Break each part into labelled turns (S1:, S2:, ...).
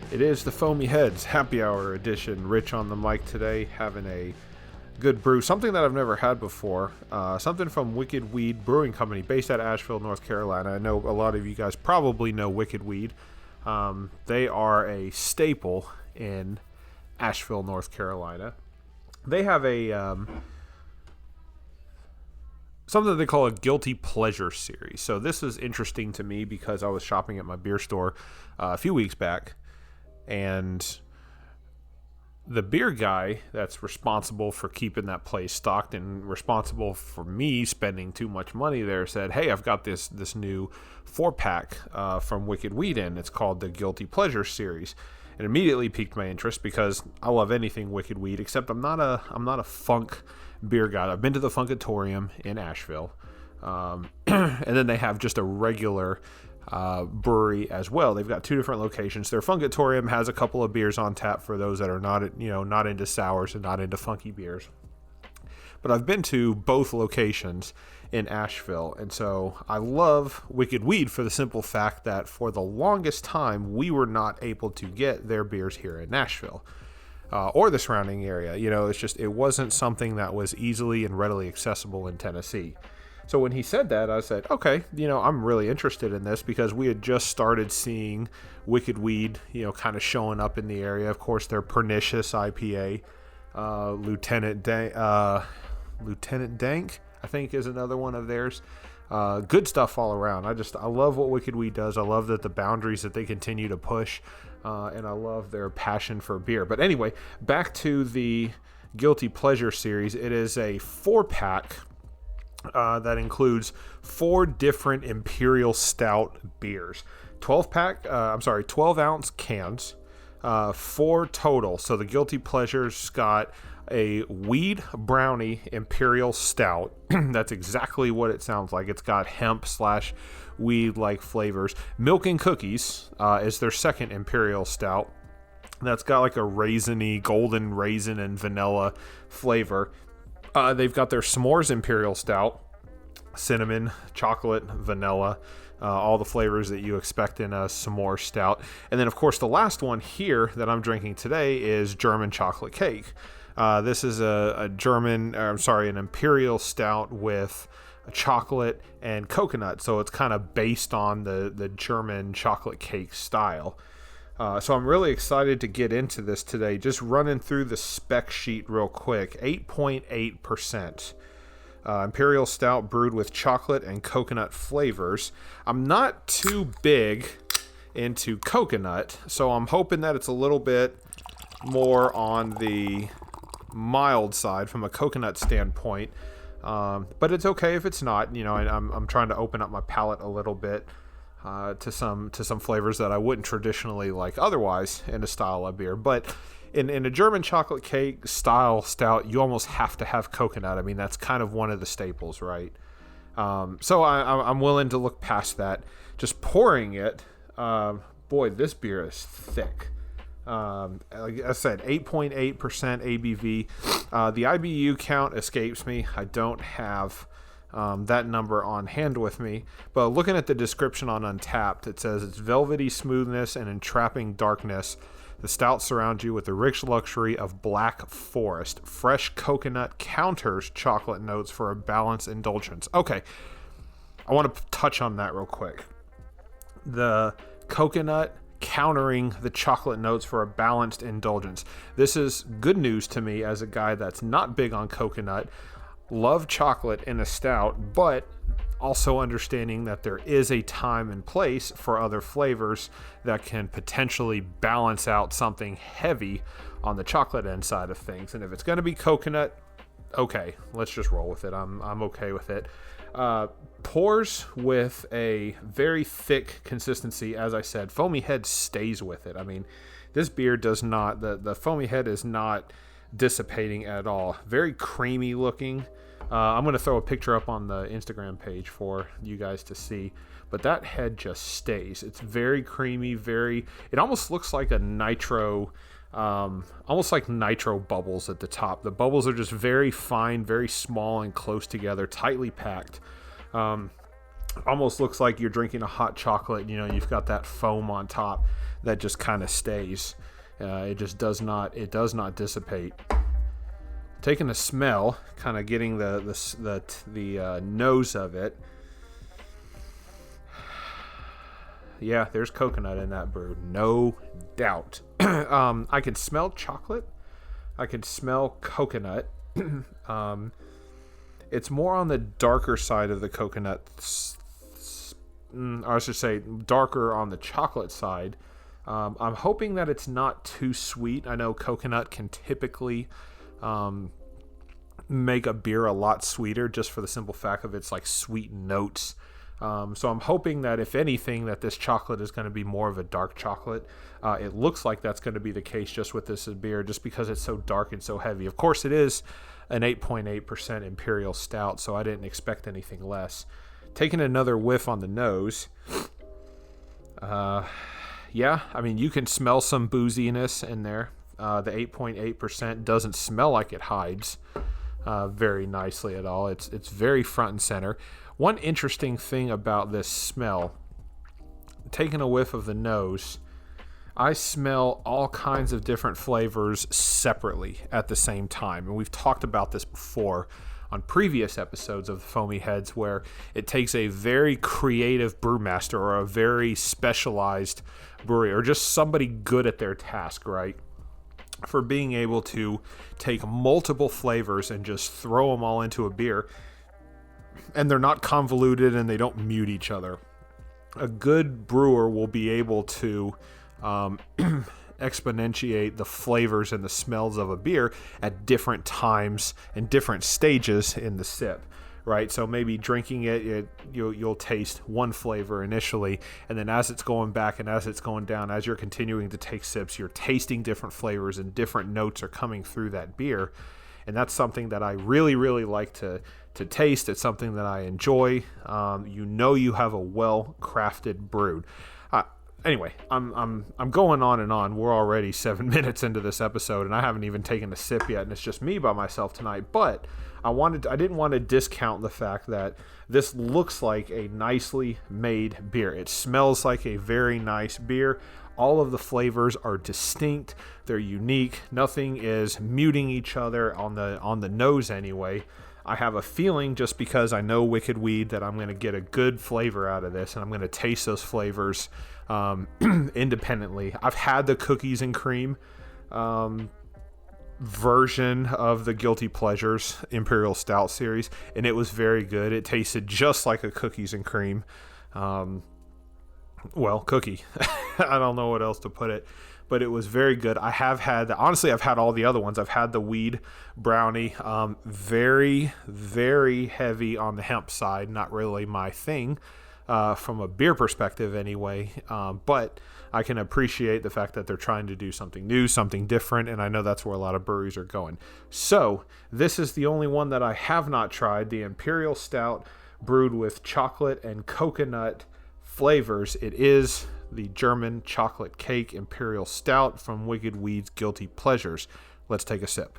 S1: It is the Foamy Heads Happy Hour edition. Rich on the mic today, having a good brew. Something that I've never had before. Something from Wicked Weed Brewing Company, based out of Asheville, North Carolina. I know a lot of you guys probably know Wicked Weed. They are a staple in Asheville, North Carolina. They have a something they call a Guilty Pleasure series. So this is interesting to me because I was shopping at my beer store a few weeks back, and the beer guy that's responsible for keeping that place stocked and responsible for me spending too much money there said, hey, I've got this new 4-pack from Wicked Weed in. It's called the Guilty Pleasure series. It immediately piqued my interest because I love anything Wicked Weed, except I'm not a funk beer guy. I've been to the Funkatorium in Asheville, and then they have just a regular brewery as well. They've got two different locations. Their Funkatorium has a couple of beers on tap for those that are not into sours and not into funky beers. But I've been to both locations in Asheville, and so I love Wicked Weed for the simple fact that for the longest time we were not able to get their beers here in Nashville or the surrounding area. It wasn't something that was easily and readily accessible in Tennessee. So when he said that, I said, okay, I'm really interested in this because we had just started seeing Wicked Weed, kind of showing up in the area. Of course, their Pernicious IPA, Lieutenant Dank, I think, is another one of theirs. Good stuff all around. I love what Wicked Weed does. I love the boundaries that they continue to push, and I love their passion for beer. But anyway, back to the Guilty Pleasure series. It is a 4-pack that includes 4 different Imperial Stout beers. 12 ounce cans, 4 total. So the Guilty Pleasure's got a Weed Brownie Imperial Stout. That's exactly what it sounds like. It's got hemp/weed-like flavors. Milk and Cookies is their second Imperial Stout. That's got like a raisiny, golden raisin and vanilla flavor. They've got their S'mores Imperial Stout, cinnamon, chocolate, vanilla, all the flavors that you expect in a s'more stout. And then, of course, the last one here that I'm drinking today is German chocolate cake. This is an Imperial Stout with chocolate and coconut, so it's kind of based on the German chocolate cake style. So I'm really excited to get into this today. Just running through the spec sheet real quick. 8.8%. Imperial Stout brewed with chocolate and coconut flavors. I'm not too big into coconut, so I'm hoping that it's a little bit more on the mild side from a coconut standpoint. But it's okay if it's not. I'm trying to open up my palate a little bit to some flavors that I wouldn't traditionally like otherwise in a style of beer. But in a German chocolate cake style stout, you almost have to have coconut. I mean, that's kind of one of the staples, right? So I'm willing to look past that. Just pouring it, boy, this beer is thick. Like I said, 8.8% ABV. The IBU count escapes me. I don't have that number on hand with me, but looking at the description on Untapped, it says it's velvety smoothness and entrapping darkness. The stout surrounds you with the rich luxury of black forest. Fresh coconut counters chocolate notes for a balanced indulgence. Okay, I want to touch on that real quick. The coconut countering the chocolate notes for a balanced indulgence. This is good news to me as a guy that's not big on coconut. Love chocolate in a stout, but also understanding that there is a time and place for other flavors that can potentially balance out something heavy on the chocolate end side of things. And if it's going to be coconut, okay, let's just roll with it. I'm okay with it. Pours with a very thick consistency. As I said, Foamy Head stays with it. I mean, this beer does not, the Foamy Head is not dissipating at all. Very creamy looking. I'm going to throw a picture up on the Instagram page for you guys to see, but that head just stays. It's very creamy, it almost looks like a nitro, almost like nitro bubbles at the top. The bubbles are just very fine, very small and close together, tightly packed. Almost looks like you're drinking a hot chocolate. You know, you've got that foam on top that just kind of stays. It just does not dissipate. Taking a smell, kind of getting the nose of it. Yeah, there's coconut in that brew, no doubt. I can smell chocolate. I can smell coconut. It's more on the darker side of the coconut. I should say darker on the chocolate side. I'm hoping that it's not too sweet. I know coconut can typically make a beer a lot sweeter just for the simple fact of its like sweet notes. So I'm hoping that if anything that this chocolate is going to be more of a dark chocolate. It looks like that's going to be the case just with this beer just because it's so dark and so heavy. Of course it is an 8.8% Imperial Stout, so I didn't expect anything less. Taking another whiff on the nose. Yeah, I mean, you can smell some booziness in there. The 8.8% doesn't smell like it hides very nicely at all. It's very front and center. One interesting thing about this smell, taking a whiff of the nose, I smell all kinds of different flavors separately at the same time. And we've talked about this before on previous episodes of the Foamy Heads, where it takes a very creative brewmaster or a very specialized brewery or just somebody good at their task, right? For being able to take multiple flavors and just throw them all into a beer, and they're not convoluted and they don't mute each other. A good brewer will be able to exponentiate the flavors and the smells of a beer at different times and different stages in the sip, right? So maybe drinking it, you'll taste one flavor initially, and then as it's going back and as it's going down, as you're continuing to take sips, you're tasting different flavors and different notes are coming through that beer. And that's something that I really, really like to taste. It's something that I enjoy. You have a well-crafted brew. Anyway, I'm going on and on. We're already 7 minutes into this episode, and I haven't even taken a sip yet, and it's just me by myself tonight. But I didn't want to discount the fact that this looks like a nicely made beer. It smells like a very nice beer. All of the flavors are distinct. They're unique. Nothing is muting each other on the nose anyway. I have a feeling, just because I know Wicked Weed, that I'm going to get a good flavor out of this, and I'm going to taste those flavors independently. I've had the cookies and cream version of the Guilty Pleasures Imperial Stout series, and it was very good. It tasted just like a cookies and cream. Cookie. I don't know what else to put it, but it was very good. I've had all the other ones. I've had the weed brownie, very, very heavy on the hemp side. Not really my thing, from a beer perspective anyway. But I can appreciate the fact that they're trying to do something new, something different. And I know that's where a lot of breweries are going. So this is the only one that I have not tried, the Imperial Stout brewed with chocolate and coconut flavors. It is the German chocolate cake Imperial Stout from Wicked Weed's Guilty Pleasures. Let's take a sip.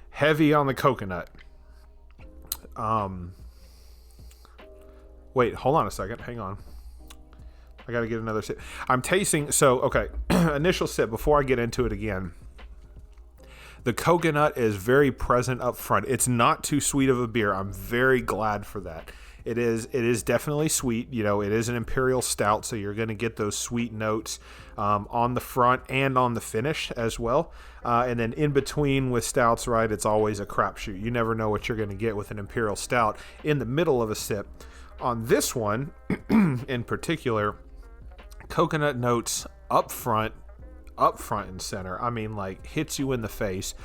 S1: Heavy on the coconut. Wait, hold on a second. Hang on. I got to get another sip. I'm tasting. So, okay. Initial sip before I get into it again. The coconut is very present up front. It's not too sweet of a beer. I'm very glad for that. It is definitely sweet. You know, it is an Imperial Stout, so you're going to get those sweet notes on the front and on the finish as well. And then in between with stouts, right, it's always a crapshoot. You never know what you're going to get with an Imperial Stout in the middle of a sip. On this one, in particular, coconut notes up front and center. I mean, like, hits you in the face.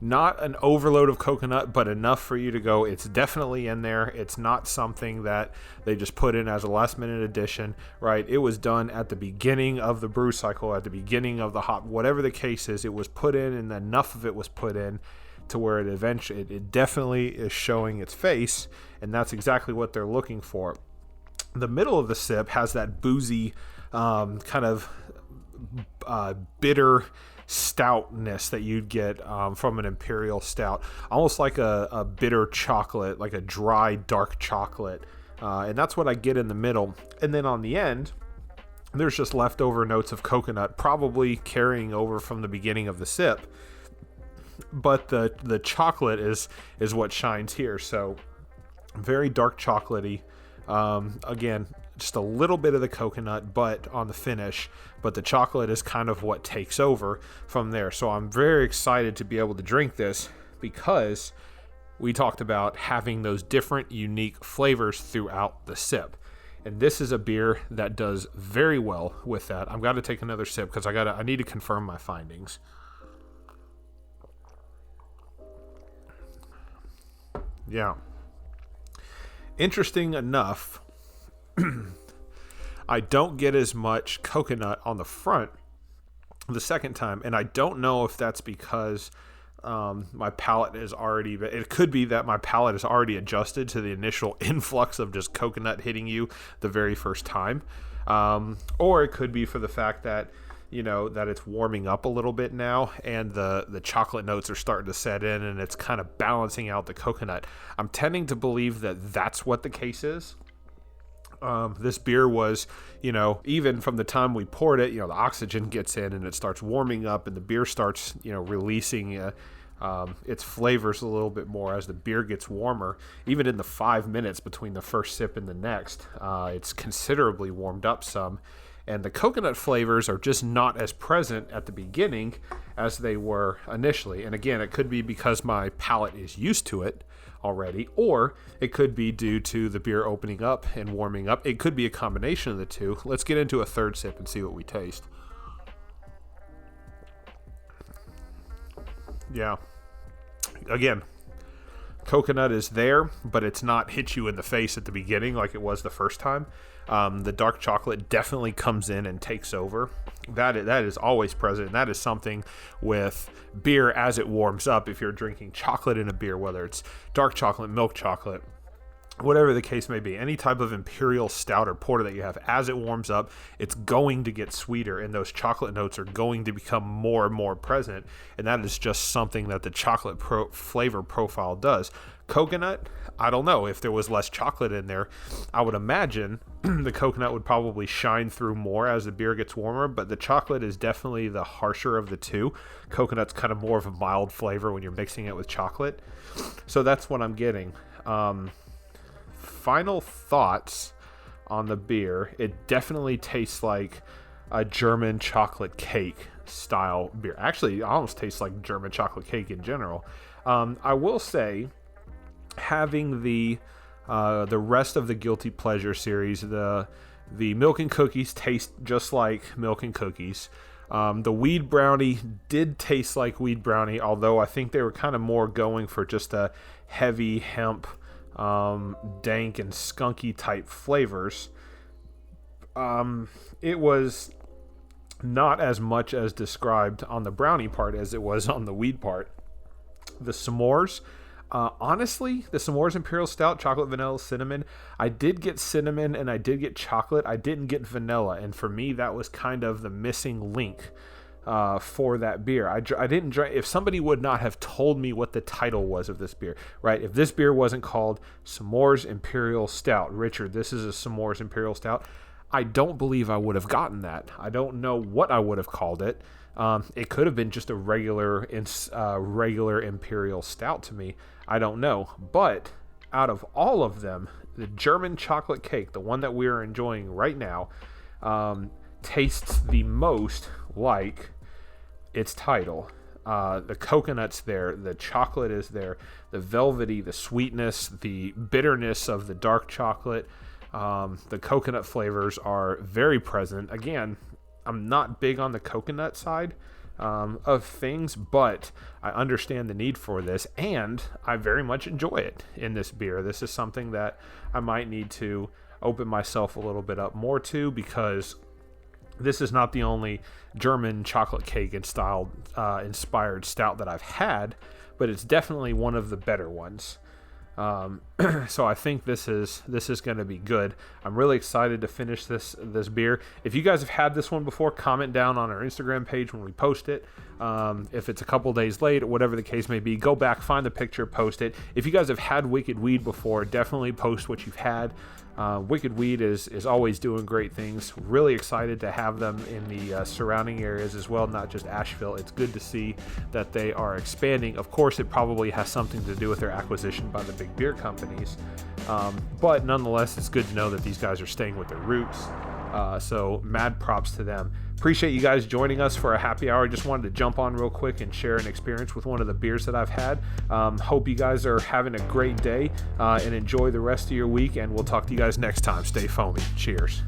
S1: Not an overload of coconut, but enough for you to go, it's definitely in there. It's not something that they just put in as a last minute addition, right? It was done at the beginning of the brew cycle, at the beginning of the hop, whatever the case is, it was put in, and enough of it was put in to where it definitely is showing its face, and that's exactly what they're looking for. The middle of the sip has that boozy kind of bitter stoutness that you'd get from an Imperial Stout, almost like a bitter chocolate, like a dry dark chocolate, and that's what I get in the middle. And then on the end, there's just leftover notes of coconut, probably carrying over from the beginning of the sip, but the chocolate is what shines here. So very dark chocolatey. Again, just a little bit of the coconut, but on the finish, but the chocolate is kind of what takes over from there. So I'm very excited to be able to drink this, because we talked about having those different unique flavors throughout the sip. And this is a beer that does very well with that. I've got to take another sip because I need to confirm my findings. Yeah. Interesting enough, I don't get as much coconut on the front the second time, and I don't know if that's because my palate is already, it could be that my palate is already adjusted to the initial influx of just coconut hitting you the very first time, or it could be for the fact that, you know, that it's warming up a little bit now and the chocolate notes are starting to set in and it's kind of balancing out the coconut. I'm tending to believe that that's what the case is. This beer was, you know, even from the time we poured it, you know, the oxygen gets in and it starts warming up and the beer starts, you know, releasing its flavors a little bit more as the beer gets warmer. Even in the 5 minutes between the first sip and the next, it's considerably warmed up some. And the coconut flavors are just not as present at the beginning as they were initially. And again, it could be because my palate is used to it already, or it could be due to the beer opening up and warming up. It could be a combination of the two. Let's get into a third sip and see what we taste. Yeah. Again, coconut is there, but it's not hit you in the face at the beginning like it was the first time. The dark chocolate definitely comes in and takes over. That is always present. And that is something with beer as it warms up. If you're drinking chocolate in a beer, whether it's dark chocolate, milk chocolate, whatever the case may be, any type of Imperial Stout or porter that you have, as it warms up, it's going to get sweeter and those chocolate notes are going to become more and more present. And that is just something that the chocolate flavor profile does. Coconut, I don't know. If there was less chocolate in there, I would imagine the coconut would probably shine through more as the beer gets warmer, but the chocolate is definitely the harsher of the two. Coconut's kind of more of a mild flavor when you're mixing it with chocolate. So that's what I'm getting. Final thoughts on the beer. It definitely tastes like a German chocolate cake style beer. Actually, it almost tastes like German chocolate cake in general. I will say, having the rest of the Guilty Pleasure series, the Milk and Cookies taste just like Milk and Cookies. The Weed Brownie did taste like Weed Brownie, although I think they were kind of more going for just a heavy hemp, dank and skunky type flavors. It was not as much as described on the brownie part as it was on the weed part. The s'mores, honestly, the s'mores Imperial Stout, chocolate, vanilla, cinnamon, I did get cinnamon and I did get chocolate. I didn't get vanilla, and for me that was kind of the missing link for that beer. I didn't drink. If somebody would not have told me what the title was of this beer, right? If this beer wasn't called S'mores Imperial Stout, Richard, this is a S'mores Imperial Stout, I don't believe I would have gotten that. I don't know what I would have called it. It could have been just a regular Imperial Stout to me. I don't know. But out of all of them, the German chocolate cake, the one that we are enjoying right now, tastes the most like its title. The coconut's there, the chocolate is there, the velvety, the sweetness, the bitterness of the dark chocolate, the coconut flavors are very present. Again, I'm not big on the coconut side of things, but I understand the need for this, and I very much enjoy it in this beer. This is something that I might need to open myself a little bit up more to, because this is not the only German chocolate cake and style inspired stout that I've had, but it's definitely one of the better ones. So I think this is going to be good. I'm really excited to finish this beer. If you guys have had this one before, comment down on our Instagram page when we post it. If it's a couple days late or whatever the case may be, go back, find the picture, post it. If you guys have had Wicked Weed before, definitely post what you've had. Wicked Weed is always doing great things. Really excited to have them in the surrounding areas as well, not just Asheville. It's good to see that they are expanding. Of course, it probably has something to do with their acquisition by the big beer companies. But nonetheless, it's good to know that these guys are staying with their roots. So mad props to them. Appreciate you guys joining us for a happy hour. Just wanted to jump on real quick and share an experience with one of the beers that I've had. Hope you guys are having a great day and enjoy the rest of your week, and we'll talk to you guys next time. Stay foamy. Cheers.